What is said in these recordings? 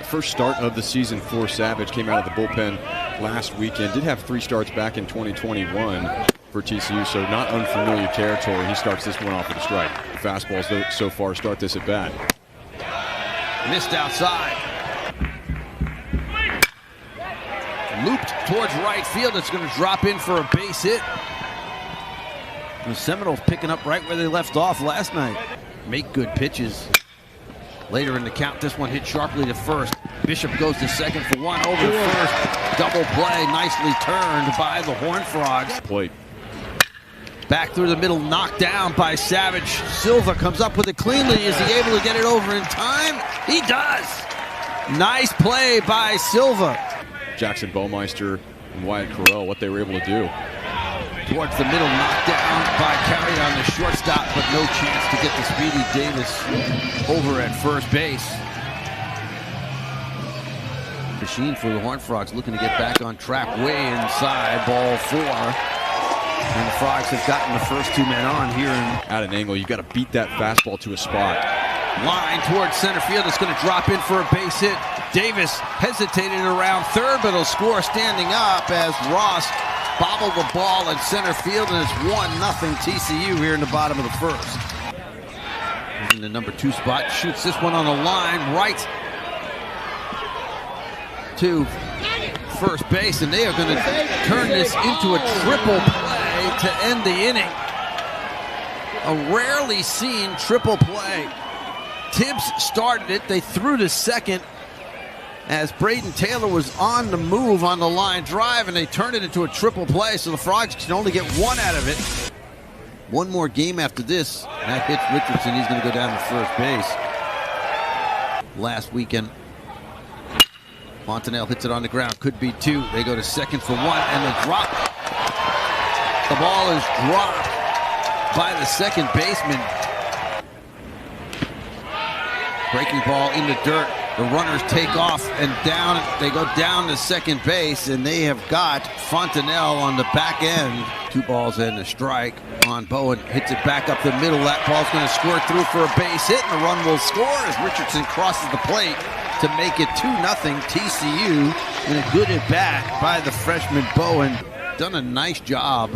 First start of the season for Savage. Came out of the bullpen last weekend. Did have 3 starts back in 2021 for TCU, so not unfamiliar territory. He starts this one off with a strike. The fastballs so far start this at bat. Missed outside. Looped towards right field. It's going to drop in for a base hit. The Seminoles picking up right where they left off last night. Make good pitches. Later in the count, this one hit sharply to first. Bishop goes to second for 1 over to first. Double play, nicely turned by the Horned Frogs. Plate. Back through the middle, knocked down by Savage. Silva comes up with it cleanly. Is he able to get it over in time? He does. Nice play by Silva. Jackson Baumeister and Wyatt Correll, what they were able to do. Towards the middle, knocked down by Carry on the shortstop, but no chance to get the speedy Davis over at first base. Machine for the Horned Frogs looking to get back on track, way inside, ball 4. And the Frogs have gotten the first 2 men on here. At an angle, you've got to beat that fastball to a spot. Line towards center field. It's going to drop in for a base hit. Davis hesitated around third, but he'll score standing up as Ross bobbled the ball at center field, and it's 1-0 TCU here in the bottom of the first. In the number 2 spot, shoots this one on the line, right to first base, and they are going to turn this into a triple play to end the inning. A rarely seen triple play. Tibbs started it. They threw to second as Braden Taylor was on the move on the line drive, and they turned it into a triple play, so the Frogs can only get 1 out of it. One more game after this. That hits Richardson. He's going to go down to first base. Last weekend, Fontenelle hits it on the ground. Could be 2. They go to second for 1, and the drop. The ball is dropped by the second baseman. Breaking ball in the dirt. The runners take off and down. They go down to second base, and they have got Fontenelle on the back end. 2 balls and a strike on Bowen. Hits it back up the middle. That ball's going to squirt through for a base hit, and the run will score as Richardson crosses the plate to make it 2-0 TCU. And a good at bat by the freshman Bowen. Done a nice job.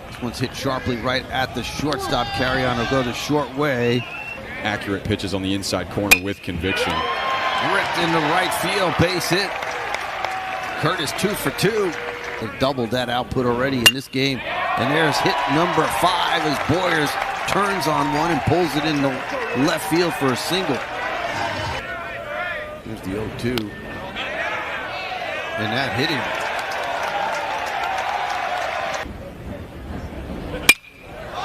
This one's hit sharply right at the shortstop. Carry on will go the short way. Accurate pitches on the inside corner with conviction. Ripped into right field, base hit. Curtis 2 for 2. They doubled that output already in this game. And there's hit number 5 as Boyers turns on one and pulls it in the left field for a single. Here's the 0-2. And that hit him.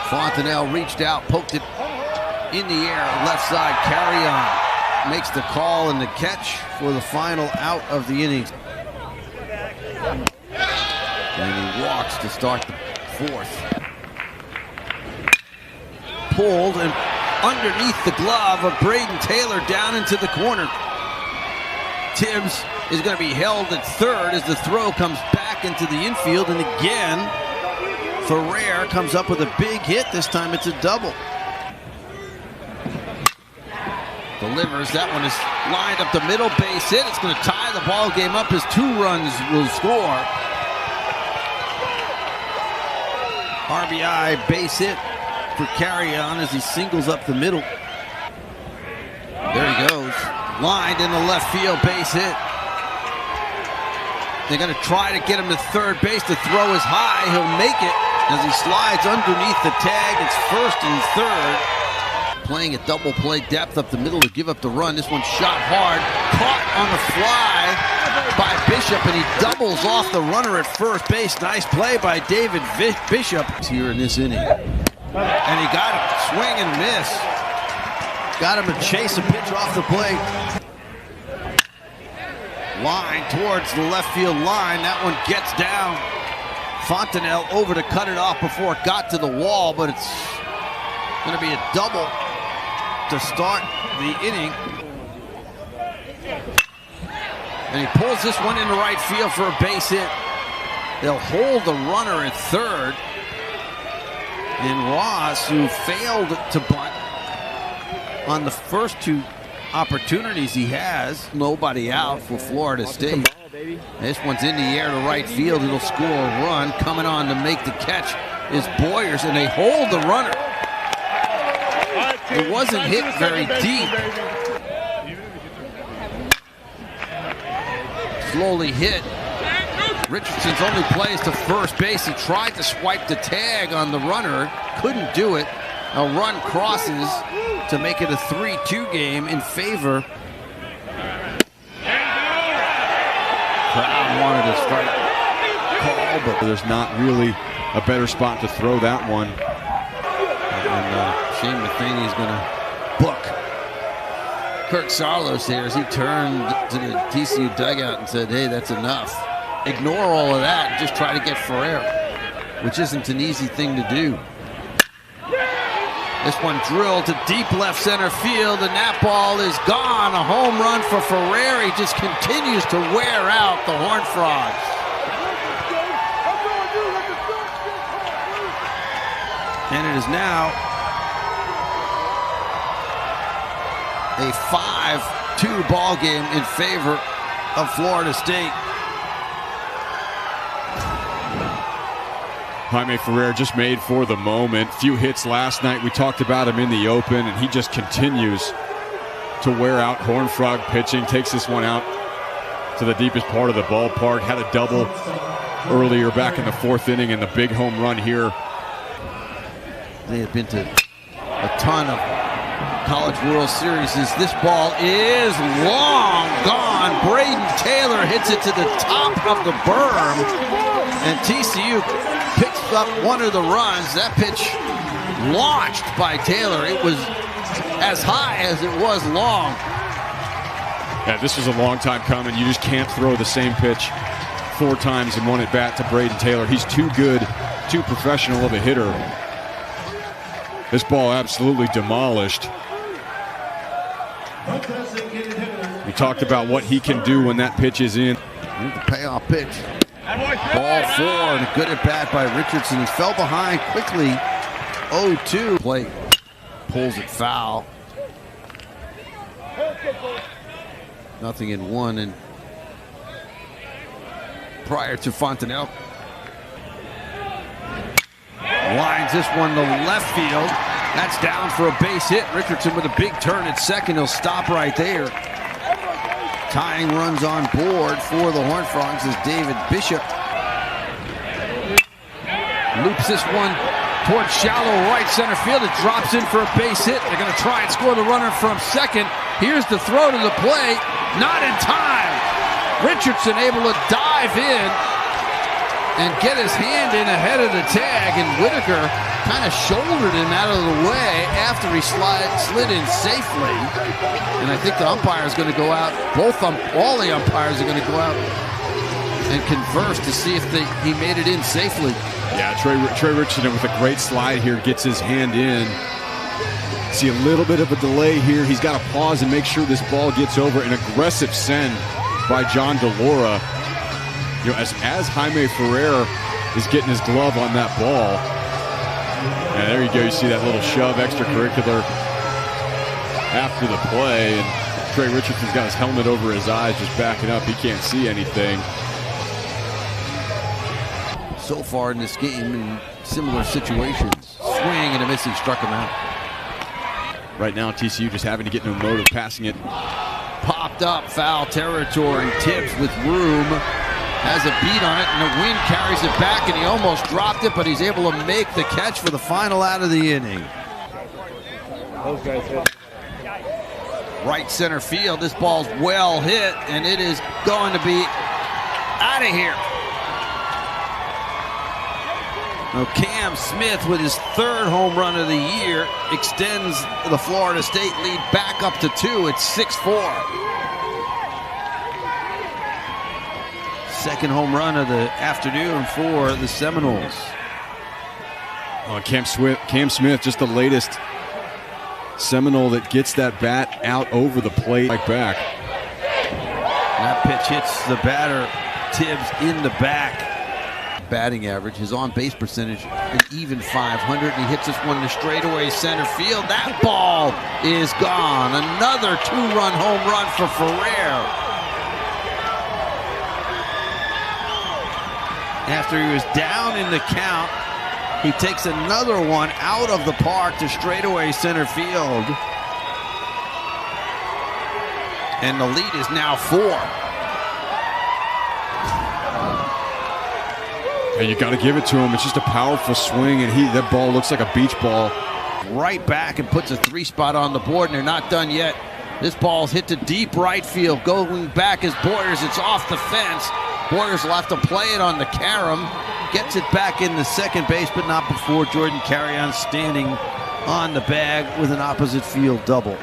Fontenelle reached out, poked it in the air, left side. Carry on makes the call and the catch for the final out of the innings. And he walks to start the 4th. Pulled and underneath the glove of Braden Taylor down into the corner. Tibbs is going to be held at third as the throw comes back into the infield, and again Ferrer comes up with a big hit. This time it's a double. Delivers. That one is lined up the middle, base hit. It's going to tie the ball game up as 2 runs will score. RBI base hit for Carry On as he singles up the middle. There he goes. Lined in the left field, base hit. They're going to try to get him to third base. The throw is high. He'll make it as he slides underneath the tag. It's first and third. Playing a double play depth up the middle to give up the run. This one shot hard, caught on the fly by Bishop, and he doubles off the runner at first base. Nice play by David Bishop here in this inning. And he got him, swing and miss. Got him to chase a pitch off the plate. Line towards the left field line. That one gets down. Fontenelle over to cut it off before it got to the wall, but it's going to be a double to start the inning. And he pulls this one into right field for a base hit. They'll hold the runner at third. And Ross, who failed to bunt on the first 2 opportunities he has. Nobody out for Florida State. This one's in the air to right field. It'll score a run. Coming on to make the catch is Boyers, and they hold the runner. It wasn't hit very deep. Slowly hit. Richardson's only plays to first base. He tried to swipe the tag on the runner. Couldn't do it. A run crosses to make it a 3-2 game in favor. Crowd wanted a strike call, but There's not really a better spot to throw that one. And Shane Matheny is going to book Kirk Saarloos here as he turned to the TCU dugout and said, hey, that's enough. Ignore all of that and just try to get Ferrer, which isn't an easy thing to do. This one drilled to deep left center field, and that ball is gone. A home run for Ferrer. He just continues to wear out the Horned Frogs. And it is now a 5-2 ball game in favor of Florida State. Jaime Ferrer just made for the moment. Few hits last night. We talked about him in the open, and he just continues to wear out Horned Frog pitching. Takes this one out to the deepest part of the ballpark. Had a double earlier back in the fourth inning, and the big home run here. They have been to a ton of College World Series. This ball is long gone. Braden Taylor hits it to the top of the berm, and TCU picks up one of the runs. That pitch launched by Taylor. It was as high as it was long. Yeah, this was a long time coming. You just can't throw the same pitch 4 times in one at bat to Braden Taylor. He's too good, too professional of a hitter. This ball absolutely demolished. We talked about what he can do when that pitch is in. Here's the payoff pitch. Ball 4 and a good at bat by Richardson. He fell behind quickly. 0-2. Plate pulls it foul. Nothing in 1. And prior to Fontenelle, lines this one to left field. That's down for a base hit. Richardson with a big turn at second. He'll stop right there. Tying runs on board for the Horned Frogs is David Bishop. Loops this one towards shallow right center field. It drops in for a base hit. They're going to try and score the runner from second. Here's the throw to the plate. Not in time. Richardson able to dive in and get his hand in ahead of the tag, and Whitaker kind of shouldered him out of the way after he slid in safely. And I think the umpire is going to go out. All the umpires are going to go out and converse to see if he made it in safely. Yeah, Trey Richardson with a great slide here gets his hand in. See a little bit of a delay here. He's got to pause and make sure this ball gets over. An aggressive send by John DeLora. You know, as Jaime Ferrer is getting his glove on that ball. And there you go. You see that little shove extracurricular after the play. And Trey Richardson's got his helmet over his eyes, just backing up. He can't see anything. So far in this game, in similar situations, swing and a miss, he struck him out. Right now, TCU just having to get in a mode of passing it. Popped up, foul territory. Tibbs with room. Has a beat on it, and the wind carries it back, and he almost dropped it, but he's able to make the catch for the final out of the inning. Those guys hit. Right center field. This ball's well hit, and it is going to be out of here. Now Cam Smith, with his 3rd home run of the year, extends the Florida State lead back up to 2. It's 6-4. Second home run of the afternoon for the Seminoles. Cam Smith, just the latest Seminole that gets that bat out over the plate. Right back. That pitch hits the batter, Tibbs, in the back. batting average. His on-base percentage an even 500. And he hits this one to straightaway center field. That ball is gone. Another two-run home run for Ferrer. After he was down in the count, he takes another one out of the park to straightaway center field. And the lead is now 4. And you got to give it to him. It's just a powerful swing, and that ball looks like a beach ball. Right back and puts a 3-spot on the board, and they're not done yet. This ball's hit to deep right field. Going back is Boyers. It's off the fence. Boyers will have to play it on the carom. Gets it back in the second base, but not before Jordan Carrion standing on the bag with an opposite field double.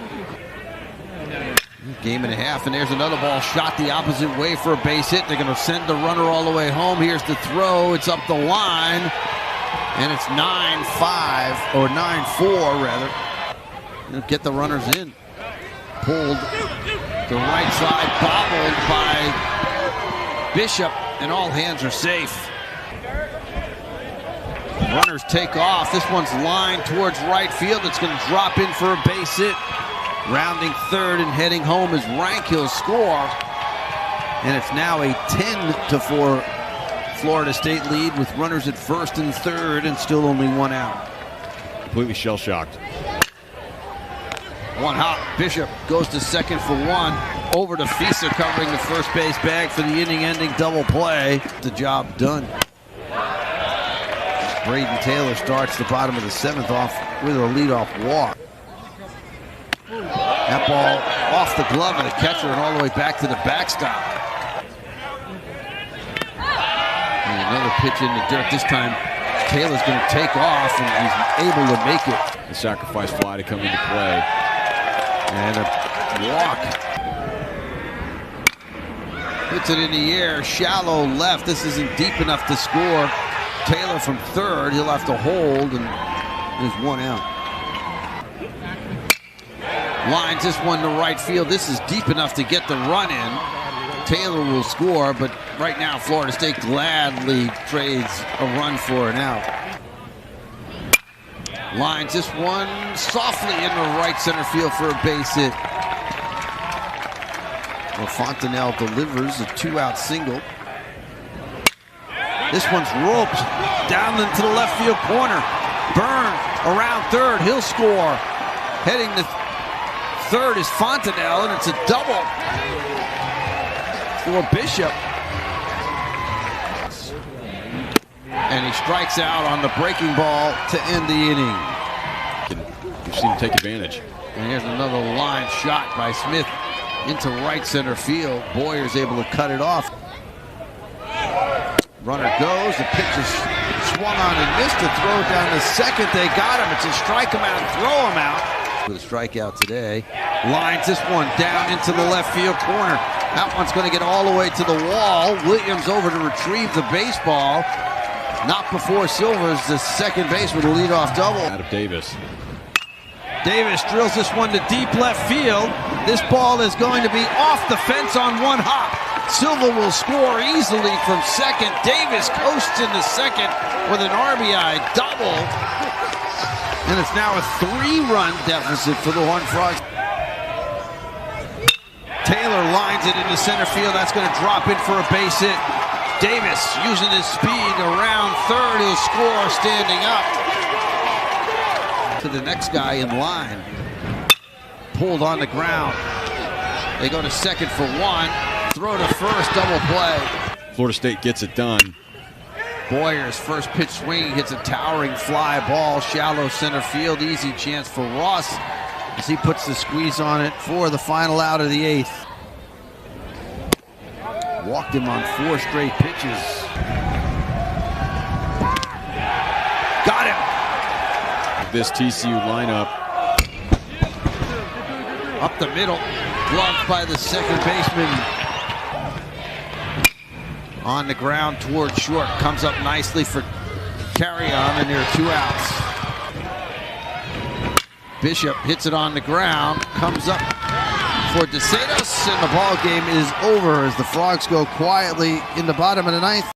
Game and a half, and there's another ball shot the opposite way for a base hit. They're going to send the runner all the way home. Here's the throw. It's up the line, and it's 9-5, or 9-4 rather. They'll get the runners in. Pulled to right side, bobbled by Bishop, and all hands are safe. Runners take off. This one's lined towards right field. It's going to drop in for a base hit. Rounding third and heading home is Rank. He'll score. And it's now a 10-4 Florida State lead with runners at first and third and still only one out. Completely shell-shocked. One hop. Bishop goes to second for one. Over to Fisa covering the first base bag for the inning-ending double play. The job done. Braden Taylor starts the bottom of the 7th off with a leadoff walk. That ball off the glove of the catcher and all the way back to the backstop. And another pitch in the dirt. This time Taylor's going to take off, and he's able to make it. The sacrifice fly to come into play. And a walk. Puts it in the air, shallow left. This isn't deep enough to score. Taylor from third, he'll have to hold, and there's one out. Lines this one to right field. This is deep enough to get the run in. Taylor will score, but right now Florida State gladly trades a run for an out. Lines this one softly into right center field for a base hit. Well, Fontenelle delivers a 2-out single. This one's roped down into the left field corner. Byrne around third. He'll score. Heading to third is Fontenelle, and it's a double for Bishop. And he strikes out on the breaking ball to end the inning. You've seen him take advantage. And here's another line shot by Smith into right center field. Boyer's able to cut it off. Runner goes. The pitch is swung on and missed. A throw down to second. They got him. It's a strike him out and throw him out. With a strikeout today. Lines this one down into the left field corner. That one's going to get all the way to the wall. Williams over to retrieve the baseball. Not before Silvers, the second base with a leadoff double. Out of Davis. Davis drills this one to deep left field. This ball is going to be off the fence on one hop. Silva will score easily from second. Davis coasts into second with an RBI double. And it's now a 3-run deficit for the Horned Frogs. Taylor lines it into center field. That's going to drop in for a base hit. Davis using his speed around third. He'll score standing up. To the next guy in line. Pulled on the ground. They go to second for one. Throw to first, double play. Florida State gets it done. Boyer's first pitch swing hits a towering fly ball, shallow center field. Easy chance for Ross as he puts the squeeze on it for the final out of the 8th. Walked him on 4 straight pitches. Got him. This TCU lineup. Up the middle, gloved by the second baseman. On the ground towards short, comes up nicely for Carrion, and there are 2 outs. Bishop hits it on the ground, comes up for DeSatos, and the ball game is over as the Frogs go quietly in the bottom of the 9th.